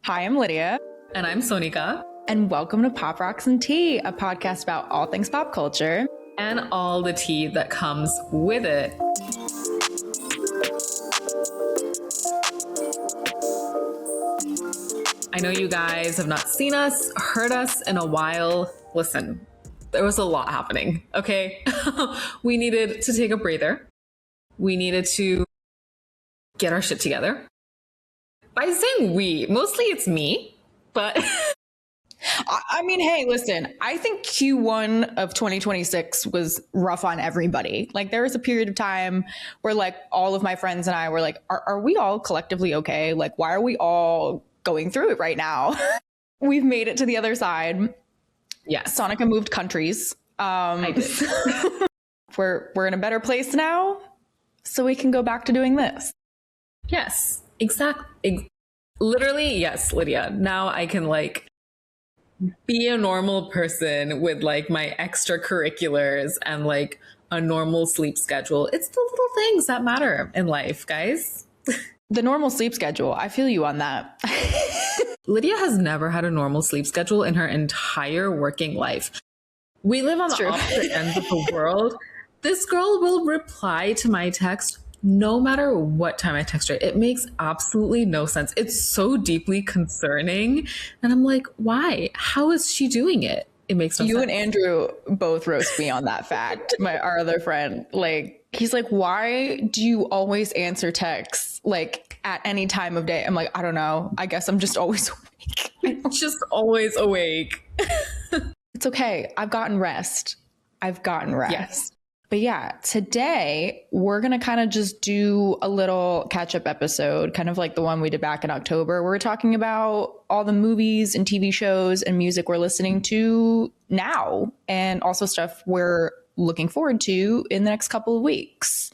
Hi, I'm Lydia. And I'm Sonikka. And welcome to Pop Rocks and Tea, a podcast about all things pop culture. And all the tea that comes with it. I know you guys have not seen us, heard us in a while. Listen, there was a lot happening, okay? We needed to take a breather. We needed to get our shit together. By saying we, mostly it's me, but... I mean, hey, listen, I think Q1 of 2026 was rough on everybody. Like, there was a period of time where, like, all of my friends and I were like, are we all collectively okay? Like, why are we all going through it right now? We've made it to the other side. Yes. Sonikka moved countries. I did. We're in a better place now, so we can go back to doing this. Yes, exactly. Literally, yes, Lydia. Now I can, like, be a normal person with, like, my extracurriculars and, like, a normal sleep schedule. It's the little things that matter in life, guys. The normal sleep schedule. I feel you on that. Lydia has never had a normal sleep schedule in her entire working life. We live on the opposite ends of the world. This girl will reply to my text no matter what time I text her. It makes absolutely no sense. It's so deeply concerning. And I'm like, why? How is she doing it? It makes no sense. You and Andrew both roast me on that fact. Our other friend, like, he's like, why do you always answer texts, like, at any time of day? I'm like, I don't know. I guess I'm just always awake. Just always awake. It's okay. I've gotten rest. Yes. But yeah, today we're going to kind of just do a little catch-up episode, kind of like the one we did back in October. We're talking about all the movies and TV shows and music we're listening to now, and also stuff we're looking forward to in the next couple of weeks.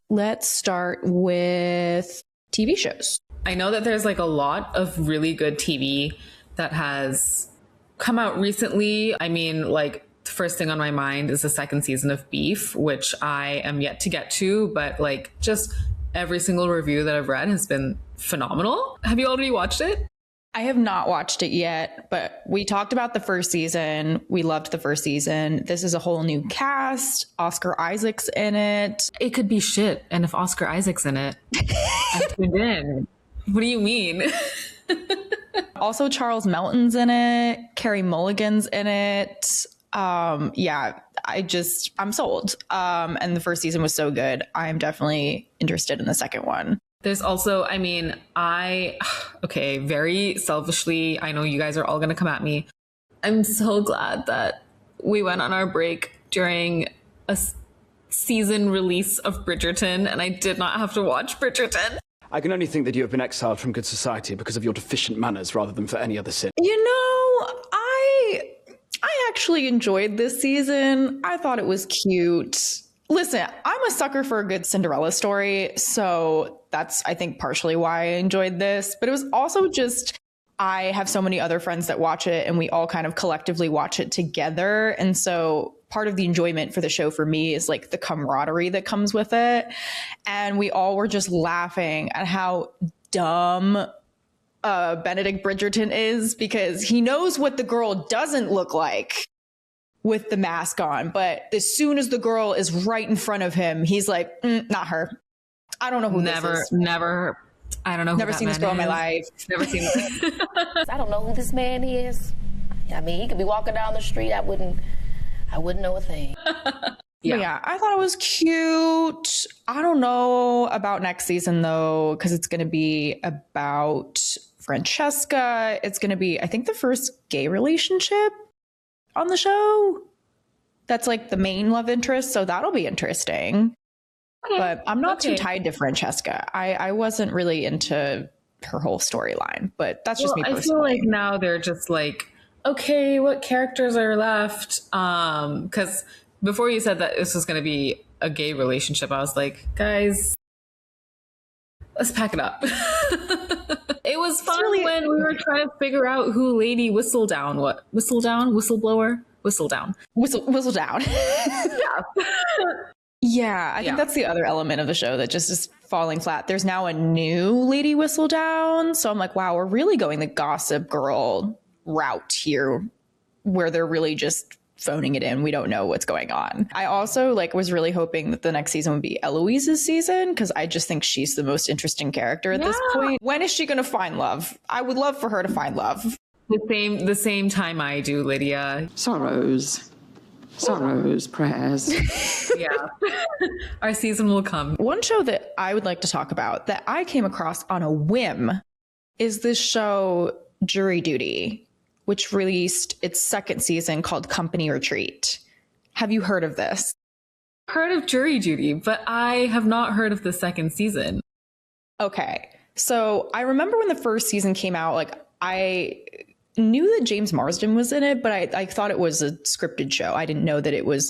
Let's start with TV shows. I know that there's, like, a lot of really good TV that has come out recently. I mean, like, the first thing on my mind is the second season of Beef, which I am yet to get to, but, like, just every single review that I've read has been phenomenal. Have you already watched it? I have not watched it yet, but we talked about the first season. We loved the first season. This is a whole new cast. Oscar Isaac's in it. It could be shit. And if Oscar Isaac's in it, I tuned in. What do you mean? Also, Charles Melton's in it. Carey Mulligan's in it. Yeah, I'm sold. And the first season was so good. I'm definitely interested in the second one. There's also, I mean, okay, very selfishly, I know you guys are all going to come at me. I'm so glad that we went on our break during a season release of Bridgerton, and I did not have to watch Bridgerton. I can only think that you have been exiled from good society because of your deficient manners rather than for any other sin. You know, I actually enjoyed this season. I thought it was cute. Listen, I'm a sucker for a good Cinderella story, so that's, I think, partially why I enjoyed this. But it was also just, I have so many other friends that watch it, and we all kind of collectively watch it together. And so part of the enjoyment for the show for me is, like, the camaraderie that comes with it. And we all were just laughing at how dumb Benedict Bridgerton is, because he knows what the girl doesn't look like with the mask on, but as soon as the girl is right in front of him, he's like, not her. I don't know who this is. I don't know who Never seen this girl in my life. Never seen this. I don't know who this man is. I mean, he could be walking down the street. I wouldn't know a thing. Yeah, I thought it was cute. I don't know about next season, though, because it's going to be about Francesca. It's going to be, I think, the first gay relationship on the show. That's, like, the main love interest, so that'll be interesting. Okay. But I'm not too tied to Francesca. I wasn't really into her whole storyline, but that's just me personally. I feel like now they're just like, okay, what characters are left? Because before you said that this was going to be a gay relationship, I was like, guys, let's pack it up. It was fun when we were trying to figure out who Lady Whistledown, Whistle down. Whistle down. Yeah. Yeah, I think that's the other element of the show that just is falling flat. There's now a new Lady Whistledown. So I'm like, wow, we're really going the Gossip Girl route here, where they're really just phoning it in. We don't know what's going on. I also was really hoping that the next season would be Eloise's season, because I just think she's the most interesting character at this point. When is she going to find love? I would love for her to find love. The same time I do, Lydia. Sorrows, prayers. Yeah. Our season will come. One show that I would like to talk about that I came across on a whim is this show Jury Duty, which released its second season called Company Retreat. Have you heard of this? Heard of Jury Duty, but I have not heard of the second season. Okay. So I remember when the first season came out, I knew that James Marsden was in it, but I thought it was a scripted show. I didn't know that it was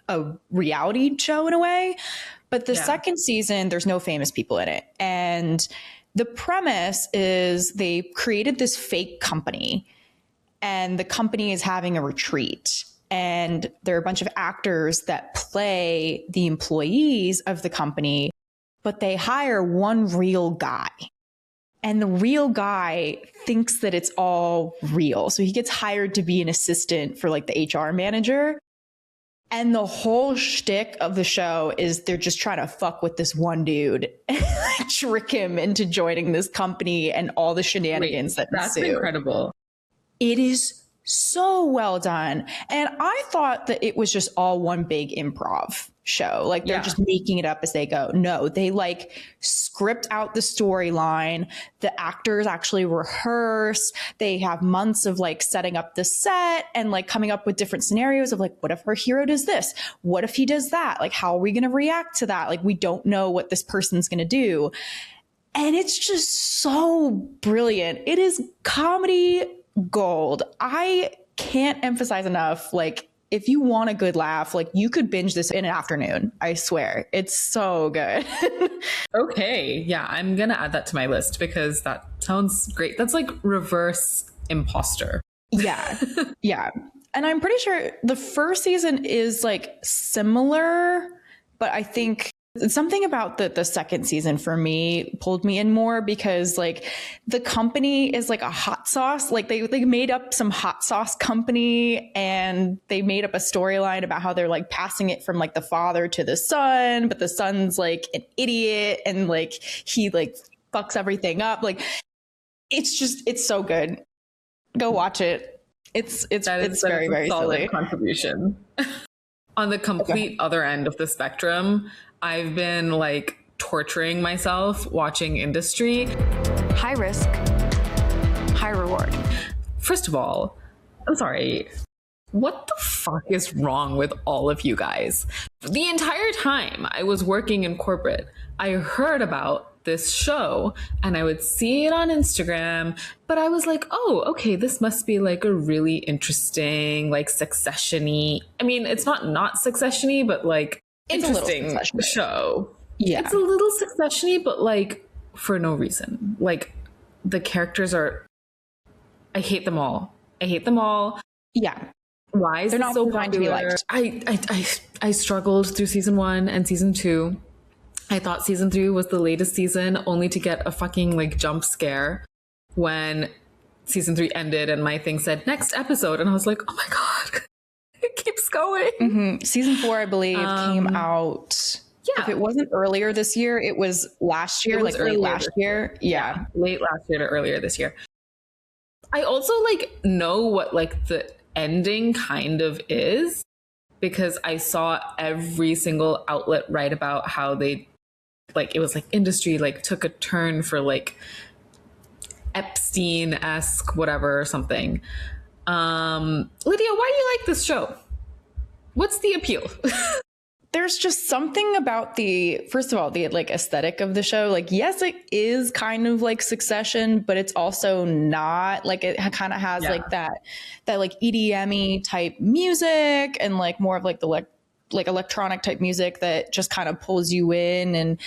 a reality show in a way. But the second season, there's no famous people in it. And the premise is they created this fake company, and the company is having a retreat. And there are a bunch of actors that play the employees of the company, but they hire one real guy. And the real guy thinks that it's all real. So he gets hired to be an assistant for the HR manager. And the whole shtick of the show is they're just trying to fuck with this one dude and trick him into joining this company and all the shenanigans that that's ensue. Incredible. It is so well done. And I thought that it was just all one big improv show. They're just making it up as they go. No, they script out the storyline. The actors actually rehearse. They have months of setting up the set and coming up with different scenarios of what if our hero does this? What if he does that? How are we going to react to that? We don't know what this person's going to do. And it's just so brilliant. It is comedy gold. I can't emphasize enough. If you want a good laugh, you could binge this in an afternoon. I swear. It's so good. Okay. Yeah, I'm going to add that to my list because that sounds great. That's reverse Imposter. Yeah. Yeah. And I'm pretty sure the first season is similar, but I think something about the second season for me pulled me in more because the company is a hot sauce. They made up some hot sauce company, and they made up a storyline about how they're passing it from the father to the son, but the son's an idiot and he fucks everything up. It's so good. Go watch it. It's very, very solid silly contribution. On the complete other end of the spectrum, I've been torturing myself watching Industry. High risk, high reward. First of all, I'm sorry. What the fuck is wrong with all of you guys? The entire time I was working in corporate, I heard about this show and I would see it on Instagram, but I was like, oh, okay, this must be a really interesting, Succession-y. I mean, it's not Succession-y, but interesting show. Yeah. It's a little Succession-y, but for no reason. The characters are, I hate them all. Yeah. Why is They're it not so designed to be popular? liked. I struggled through season 1 and season 2. I thought season 3 was the latest season, only to get a fucking jump scare when season 3 ended and my thing said next episode, and I was like, oh my god, it keeps going. Mm-hmm. Season 4, I believe, came out. Yeah. If it wasn't earlier this year, it was last year. It was late last year. Yeah. Late last year to earlier this year. I also know what the ending kind of is because I saw every single outlet write about how they it was Industry took a turn for Epstein-esque whatever or something. Lydia, why do you like this show? What's the appeal? There's just something about first of all, the aesthetic of the show. Yes, it is kind of Succession, but it's also not. It kind of has that EDM-y type music and more of the electronic type music that just kind of pulls you in. And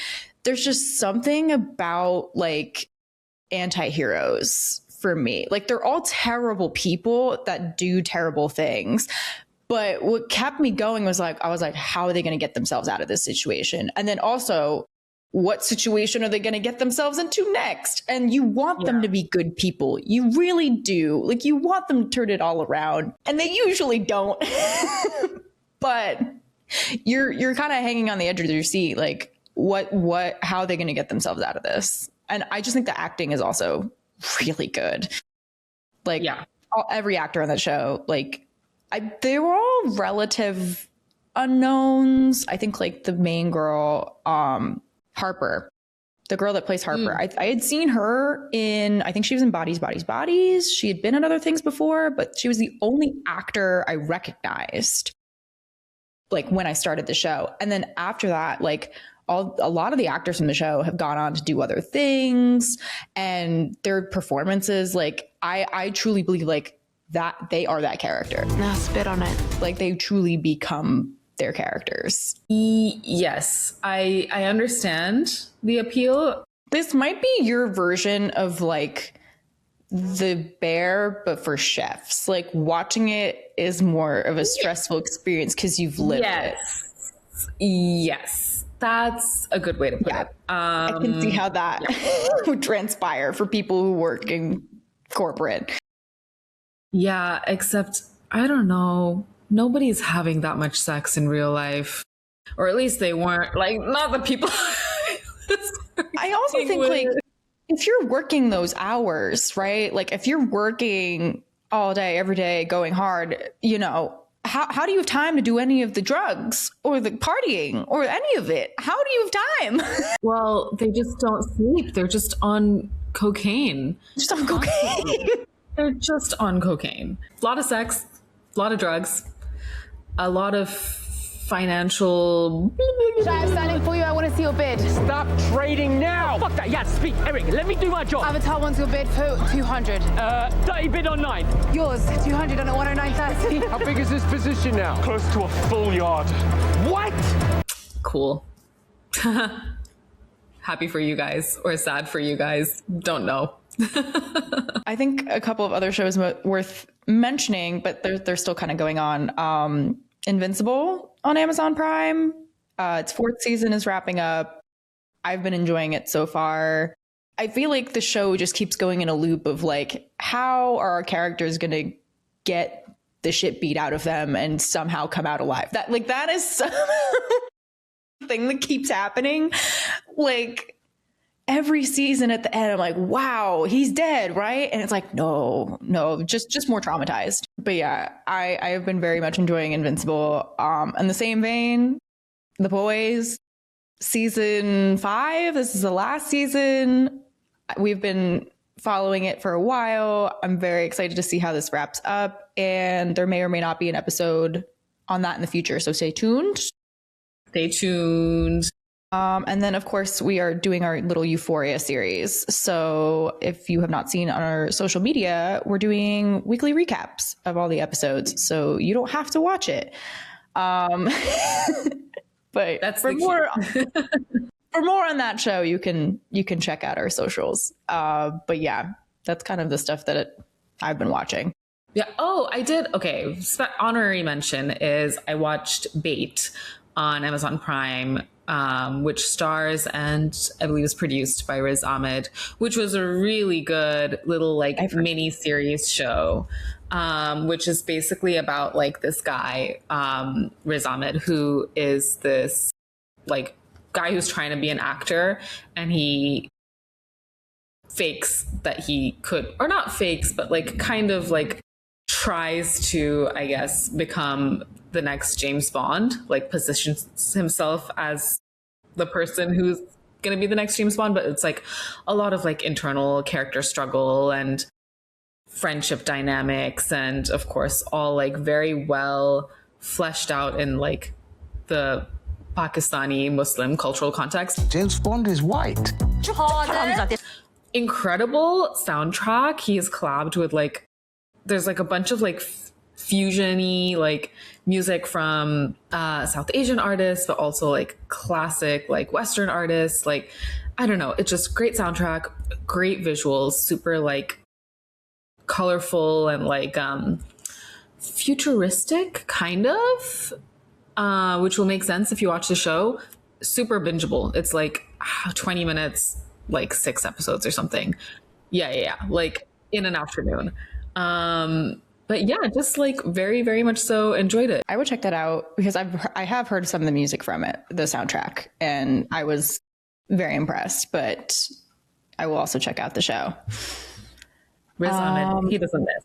there's just something about anti-heroes for me. They're all terrible people that do terrible things, But what kept me going was like, I was like, how are they going to get themselves out of this situation? And then also, what situation are they going to get themselves into next? And you want them to be good people. You really do. Like, you want them to turn it all around. And they usually don't. But you're kind of hanging on the edge of your seat. Like, how are they going to get themselves out of this? And I just think the acting is also really good. Like, every actor on that show, like, they were all relative unknowns. I think like the main girl, Harper, the girl that plays Harper. I had seen her in, I think she was in Bodies, Bodies, Bodies. She had been in other things before, but she was the only actor I recognized like when I started the show. And then after that, like a lot of the actors from the show have gone on to do other things, and their performances, like I truly believe like that they are that character. Now spit on it. Like they truly become their characters. Yes, I understand the appeal. This might be your version of like The Bear, but for chefs. Like watching it is more of a stressful experience because you've lived it. Yes, that's a good way to put it. I can see how that would transpire for people who work in corporate. Yeah, except I don't know. Nobody's having that much sex in real life, or at least they weren't. Like, not the people. I also think like if you're working those hours, right? Like if you're working all day, every day, going hard, you know, how do you have time to do any of the drugs or the partying or any of it? How do you have time? Well, they just don't sleep. They're just on cocaine. Just on cocaine. They're just on cocaine. A lot of sex, a lot of drugs, a lot of financial. I'm standing for you. I want to see your bid. Stop trading now. Fuck that. Yeah, speak. Eric, let me do my job. Avatar wants your bid for 200. 30 bid on 9. Yours, 200 on a 109.30. How big is this position now? Close to a full yard. What? Cool. Happy for you guys or sad for you guys. Don't know. I think a couple of other shows worth mentioning, but they're still kind of going on. Invincible on Amazon Prime. Its 4th season is wrapping up. I've been enjoying it so far. I feel like the show just keeps going in a loop of like, how are our characters going to get the shit beat out of them and somehow come out alive? That is something that keeps happening. Like, every season at the end, I'm like, wow, he's dead, right? And it's like, no, just more traumatized. But yeah, I have been very much enjoying Invincible. In the same vein, The Boys, season 5, this is the last season. We've been following it for a while. I'm very excited to see how this wraps up. And there may or may not be an episode on that in the future. So stay tuned. Stay tuned. And then, of course, we are doing our little Euphoria series. So if you have not seen on our social media, we're doing weekly recaps of all the episodes. So you don't have to watch it. But That's for more on that show, you can check out our socials. But yeah, that's kind of the stuff that I've been watching. Yeah. Oh, I did. Okay. Honorary mention is I watched Bait on Amazon Prime, which stars and I believe is produced by Riz Ahmed, which was a really good little like mini series show, which is basically about like this guy, Riz Ahmed, who is this like guy who's trying to be an actor, and he fakes that he could, or not fakes, but like kind of like tries to, I guess, become the next James Bond, like positions himself as the person who's going to be the next James Bond. But it's like a lot of like internal character struggle and friendship dynamics. And of course, all like very well fleshed out in like the Pakistani Muslim cultural context. James Bond is white. Incredible soundtrack. He is collabed with like, there's like a bunch of like fusion-y like music from South Asian artists, but also like classic like Western artists. Like, I don't know, it's just great soundtrack, great visuals, super like colorful and like futuristic, kind of, which will make sense if you watch the show. Super bingeable. It's like 20 minutes, like 6 episodes or something. Yeah. Like in an afternoon. But yeah, just like very, very much so enjoyed it. I would check that out because I have heard some of the music from it, the soundtrack, and I was very impressed. But I will also check out the show. Riz Ahmed, he doesn't miss.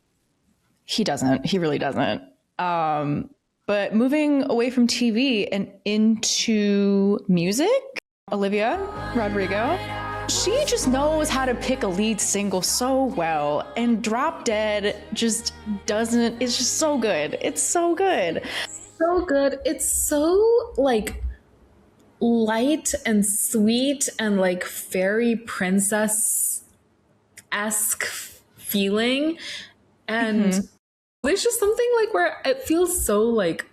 He doesn't. He really doesn't. But moving away from TV and into music, Olivia Rodrigo. She just knows how to pick a lead single so well, and Drop Dead just doesn't. It's just so good. It's so good. So good. It's so like light and sweet and like fairy princess-esque feeling. And there's just something like where it feels so like,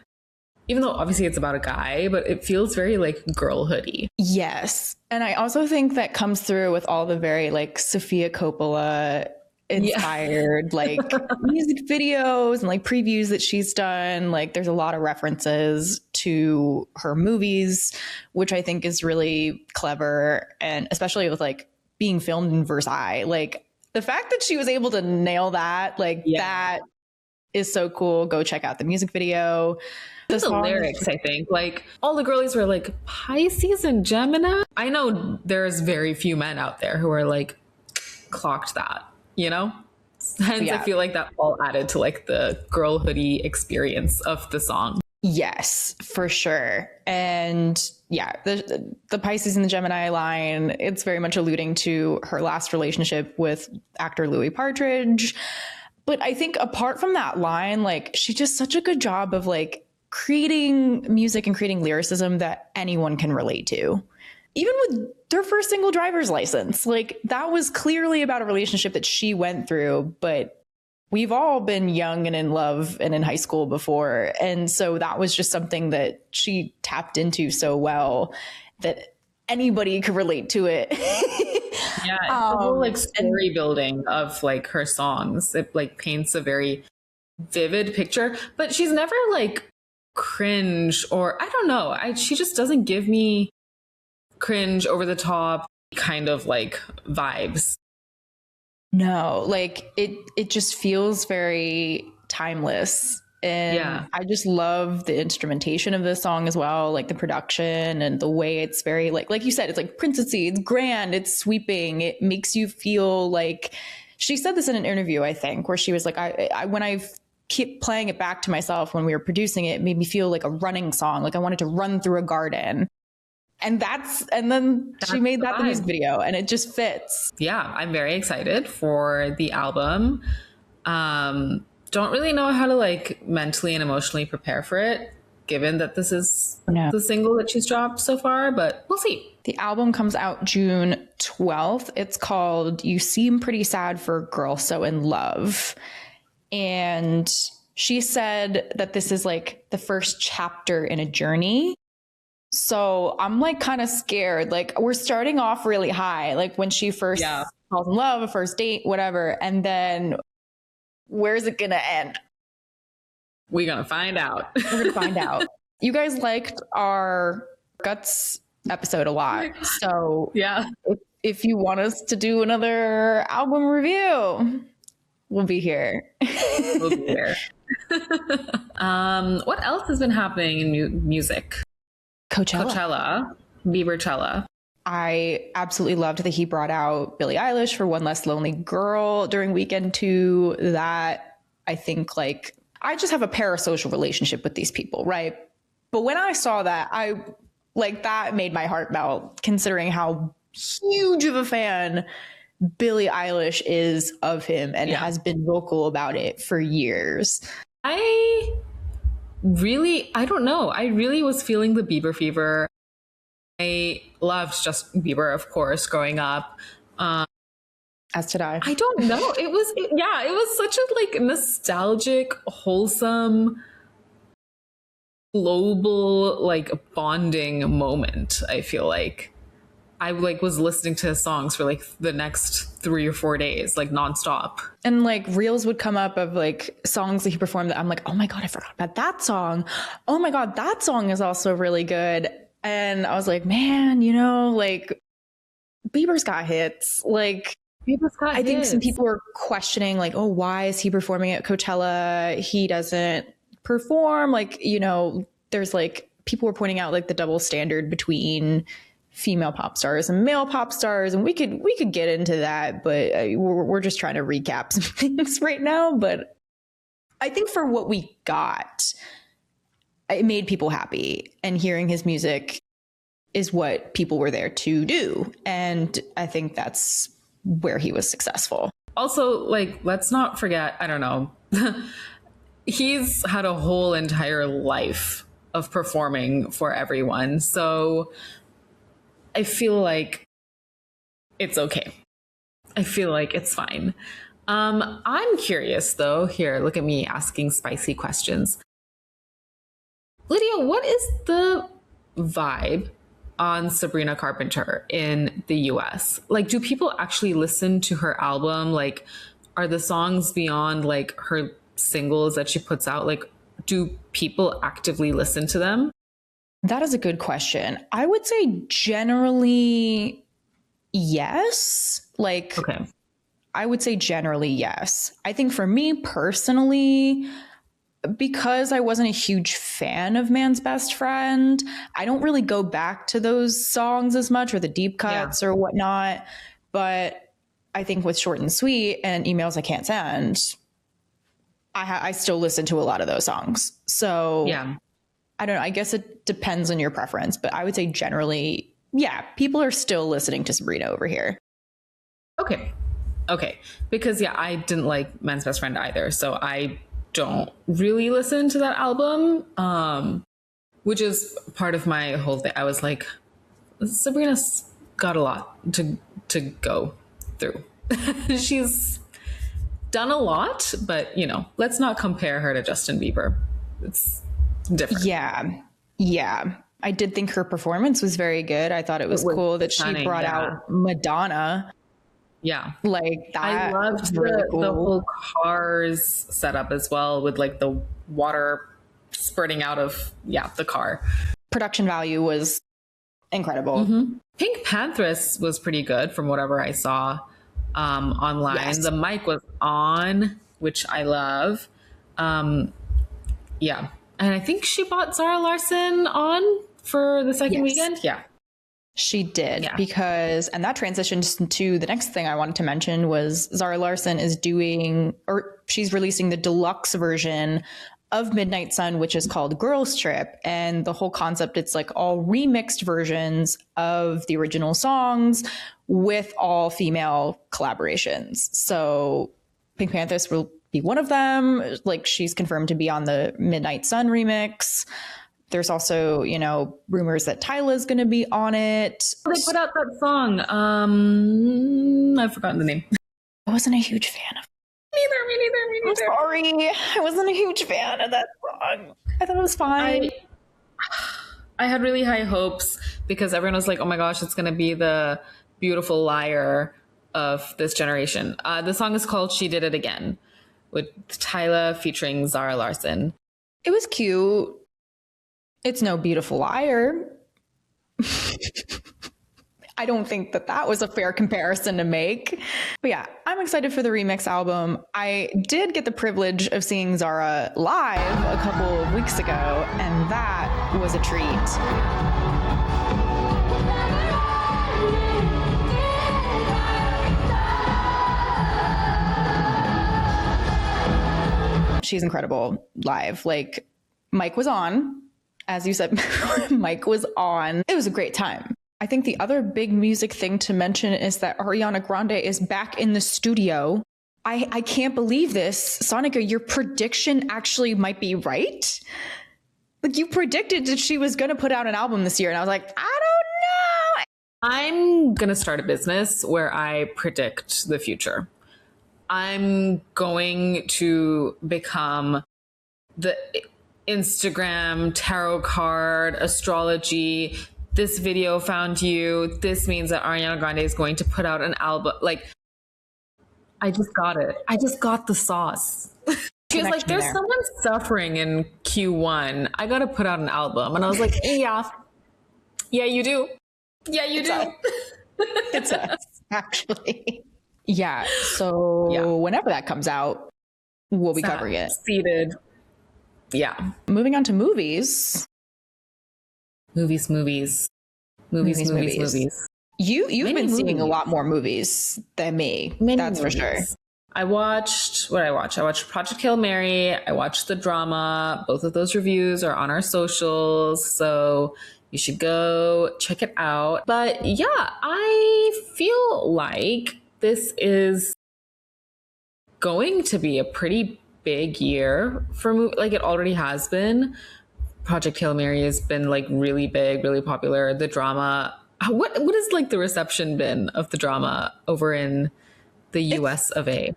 even though obviously it's about a guy, but it feels very like girlhoody. Yes. And I also think that comes through with all the very like Sofia Coppola inspired like music videos and like previews that she's done. Like there's a lot of references to her movies, which I think is really clever. And especially with like being filmed in Versailles, like the fact that she was able to nail that, like that is so cool. Go check out the music video. The lyrics, I think, like all the girlies were like Pisces and Gemini. I know there's very few men out there who are like clocked that, you know? Hence, I feel like that all added to like the girlhoody experience of the song. Yes, for sure. And yeah, the Pisces and the Gemini line, it's very much alluding to her last relationship with actor Louis Partridge. But I think apart from that line, like she does such a good job of like creating music and creating lyricism that anyone can relate to. Even with their first single, Driver's License, like that was clearly about a relationship that she went through, but we've all been young and in love and in high school before. And so that was just something that she tapped into so well that anybody could relate to it. Yeah, it's the whole like story building of like her songs. It like paints a very vivid picture, but she's never like cringe or I don't know. She just doesn't give me cringe over the top kind of like vibes. No, like it just feels very timeless. And I just love the instrumentation of this song as well, like the production and the way it's very like you said, it's like princessy, it's grand, it's sweeping. It makes you feel like, she said this in an interview, I think, where she was like, I when I keep playing it back to myself when we were producing it, it made me feel like a running song, like I wanted to run through a garden. And then she made that the music video, and it just fits. Yeah, I'm very excited for the album. Don't really know how to like mentally and emotionally prepare for it, given that this is the single that she's dropped so far, but we'll see. The album comes out June 12th. It's called You Seem Pretty Sad for a Girl So in Love. And she said that this is like the first chapter in a journey. So I'm like kind of scared. Like we're starting off really high, like when she first falls in love, a first date, whatever. And then where's it gonna end? We're gonna find out. We're gonna find out. You guys liked our Guts episode a lot. So if you want us to do another album review, we'll be here. We'll be here. What else has been happening in music? Coachella. Bieberchella. I absolutely loved that he brought out Billie Eilish for One Less Lonely Girl during weekend 2. That I think like I just have a parasocial relationship with these people, right? But when I saw that, I like that made my heart melt, considering how huge of a fan Billie Eilish is of him and has been vocal about it for years. I don't know. I really was feeling the Bieber fever. I loved Justin Bieber, of course, growing up. As did I. I don't know. It was such a like nostalgic, wholesome, global like bonding moment. I feel like I like was listening to his songs for like the next 3 or 4 days, like nonstop. And like reels would come up of like songs that he performed that I'm like, oh my God, I forgot about that song. Oh my God, that song is also really good. And I was like, man, you know, like Bieber's got hits. Like I think some people were questioning like, oh, why is he performing at Coachella? He doesn't perform. Like, you know, there's like people were pointing out like the double standard between female pop stars and male pop stars, and we could get into that, but we're just trying to recap some things right now. But I think for what we got, it made people happy, and hearing his music is what people were there to do, and I think that's where he was successful. Also, like, let's not forget, I don't know, he's had a whole entire life of performing for everyone, so I feel like it's okay. I feel like it's fine. I'm curious though. Here, look at me asking spicy questions. Lydia, what is the vibe on Sabrina Carpenter in the US? Like, do people actually listen to her album? Like, are the songs beyond like her singles that she puts out? Like, do people actively listen to them? That is a good question. I would say generally yes. Like, okay. I would say generally yes. I think for me personally, because I wasn't a huge fan of Man's Best Friend, I don't really go back to those songs as much, or the deep cuts or whatnot. But I think with Short and Sweet and Emails I Can't Send, I still listen to a lot of those songs. So yeah. I don't know. I guess it depends on your preference, but I would say generally, yeah, people are still listening to Sabrina over here. Okay. Because yeah, I didn't like Man's Best Friend either. So I don't really listen to that album, which is part of my whole thing. I was like, Sabrina's got a lot to go through. She's done a lot, but you know, let's not compare her to Justin Bieber. It's different. Yeah. I did think her performance was very good. I thought it was cool that she brought out Madonna. Yeah. Like that. I loved really cool. the whole Cars setup as well, with like the water spurting out of the car. Production value was incredible. Mm-hmm. Pink Panthers was pretty good from whatever I saw online. Yes. The mic was on, which I love. Yeah. And I think she bought Zara Larsson on for the second weekend. Yeah. She did, because, and that transitions to the next thing I wanted to mention was Zara Larsson is she's releasing the deluxe version of Midnight Sun, which is called Girls Trip. And the whole concept, it's like all remixed versions of the original songs with all female collaborations. So Pink Panthers will be one of them. Like, she's confirmed to be on the Midnight Sun remix. There's also, you know, rumors that Tyla's going to be on it. They put out that song. I've forgotten the name. I wasn't a huge fan of it. Me neither. I'm sorry. I wasn't a huge fan of that song. I thought it was fine. I had really high hopes because everyone was like, oh my gosh, it's going to be the Beautiful Liar of this generation. The song is called She Did It Again, with Tyla featuring Zara Larsson. It was cute. It's no Beautiful Liar. I don't think that was a fair comparison to make. But yeah, I'm excited for the remix album. I did get the privilege of seeing Zara live a couple of weeks ago, and that was a treat. She's incredible live. Like, Mike was on. As you said, Mike was on. It was a great time. I think the other big music thing to mention is that Ariana Grande is back in the studio. I can't believe this. Sonikka, your prediction actually might be right. Like, you predicted that she was going to put out an album this year. And I was like, I don't know. I'm going to start a business where I predict the future. I'm going to become the Instagram tarot card astrology this video found you. This means that Ariana Grande is going to put out an album. Like, I just got it. I just got the sauce. She was like, there's someone suffering in Q1. I got to put out an album. And I was like, yeah, you do. Yeah, you do. It's us, actually. Yeah. So whenever that comes out, we'll be covering it. Seated. Yeah. Moving on to movies. Movies. You've been seeing a lot more movies than me. That's for sure. I watched what I watched. I watched Project Hail Mary. I watched the drama. Both of those reviews are on our socials, so you should go check it out. But yeah, I feel like this is going to be a pretty big year for movie. Like, it already has been. Project Hail Mary has been like really big, really popular. The drama, what has like the reception been of the drama over in the US of A?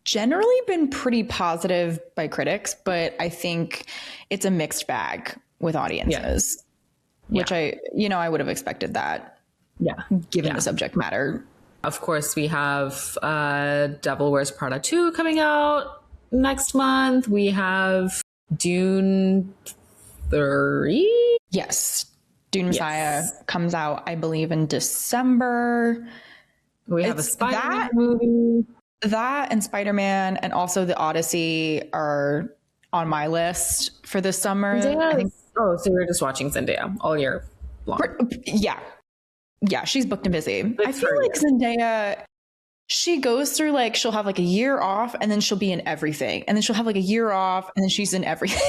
Generally been pretty positive by critics, but I think it's a mixed bag with audiences, which I would have expected that. Yeah. Given the subject matter. Of course, we have Devil Wears Prada 2 coming out next month. We have Dune 3. Yes. Dune Messiah comes out, I believe, in December. We have a Spider-Man movie. That and Spider-Man and also The Odyssey are on my list for this summer. I think. Oh, so you're just watching Zendaya all year long. Yeah. Yeah, she's booked and busy. I feel like Zendaya, she goes through like, she'll have like a year off and then she'll be in everything. And then she'll have like a year off and then she's in everything.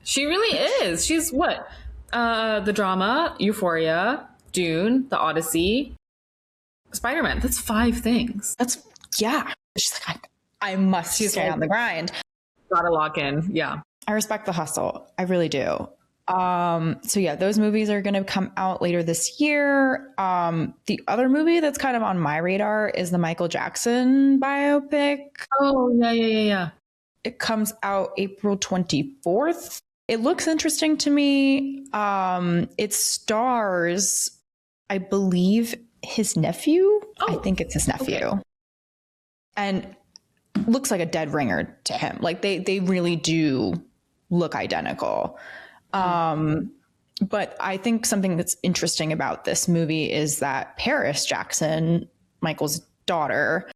She really is. She's what? The drama, Euphoria, Dune, The Odyssey, Spider-Man. That's 5 things. She's like, I must stay on the grind. Gotta lock in. Yeah. I respect the hustle. I really do. So yeah, those movies are going to come out later this year. The other movie that's kind of on my radar is the Michael Jackson biopic. Oh, yeah. It comes out April 24th. It looks interesting to me. It stars, I believe, his nephew. I think it's his nephew. Okay. And looks like a dead ringer to him. Like they really do look identical. But I think something that's interesting about this movie is that Paris Jackson, Michael's daughter,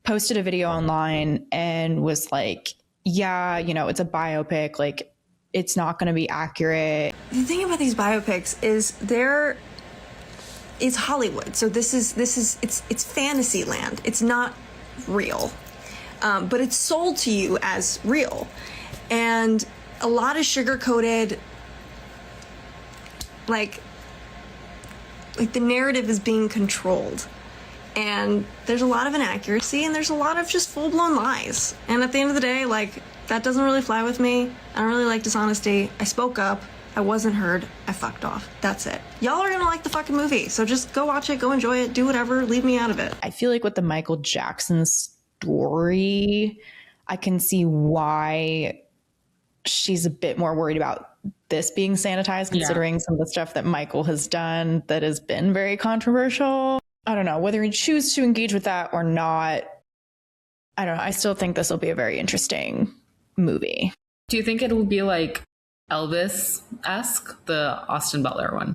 posted a video online and was like, yeah, it's a biopic. Like, it's not going to be accurate. The thing about these biopics is it's Hollywood. So it's fantasy land. It's not real. But it's sold to you as real. And a lot of sugar-coated, like the narrative is being controlled. And there's a lot of inaccuracy and there's a lot of just full-blown lies. And at the end of the day, like, that doesn't really fly with me. I don't really like dishonesty. I spoke up. I wasn't heard. I fucked off. That's it. Y'all are gonna like the fucking movie. So just go watch it, go enjoy it, do whatever, leave me out of it. I feel like with the Michael Jackson story, I can see why she's a bit more worried about this being sanitized, considering some of the stuff that Michael has done that has been very controversial. I don't know whether you choose to engage with that or not. I don't know. I still think this will be a very interesting movie. Do you think it will be like Elvis-esque, the Austin Butler one?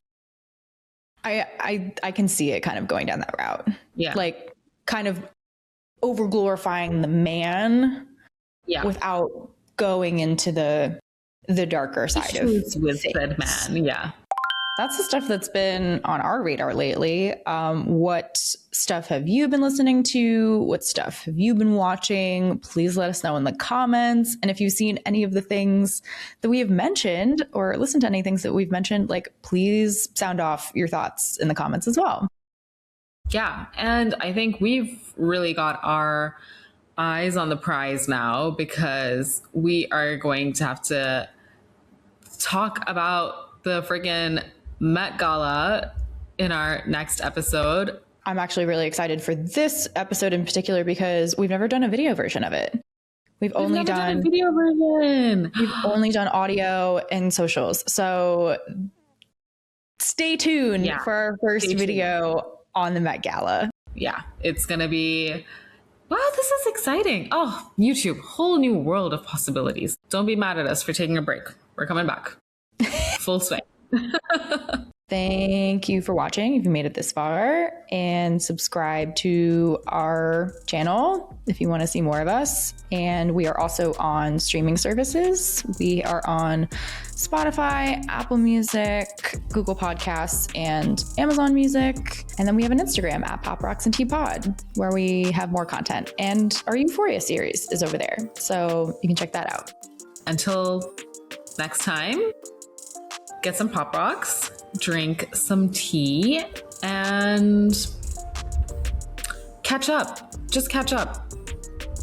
I can see it kind of going down that route. Yeah. Like kind of over glorifying the man without going into the darker side of with said man. Yeah. That's the stuff that's been on our radar lately. What stuff have you been listening to? What stuff have you been watching? Please let us know in the comments. And if you've seen any of the things that we have mentioned or listened to any things that we've mentioned, like, please sound off your thoughts in the comments as well. Yeah. And I think we've really got our eyes on the prize now because we are going to have to talk about the friggin' Met Gala in our next episode. I'm actually really excited for this episode in particular because we've never done a video version of it. We've only done a video version. We've only done audio and socials. So stay tuned for our first video on the Met Gala. Yeah, it's going to be, wow, this is exciting. Oh, YouTube, whole new world of possibilities. Don't be mad at us for taking a break. We're coming back. Full swing. Thank you for watching if you made it this far, and subscribe to our channel if you want to see more of us. And we are also on streaming services. We are on Spotify, Apple Music, Google Podcasts, and Amazon Music. And then we have an Instagram at Pop Rocks and Tea Pod, where we have more content. And our Euphoria series is over there, so you can check that out. Until next time, get some Pop Rocks, drink some tea, and catch up. Just catch up.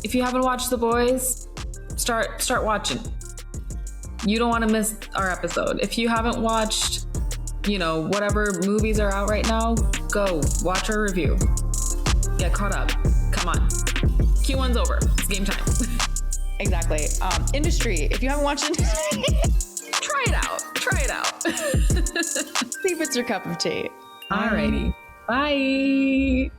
If you haven't watched The Boys, start watching. You don't want to miss our episode. If you haven't watched, whatever movies are out right now, go watch our review. Get caught up. Come on. Q1's over. It's game time. Exactly. Industry. If you haven't watched Industry, try it out. See if it's your cup of tea. Alrighty. Bye.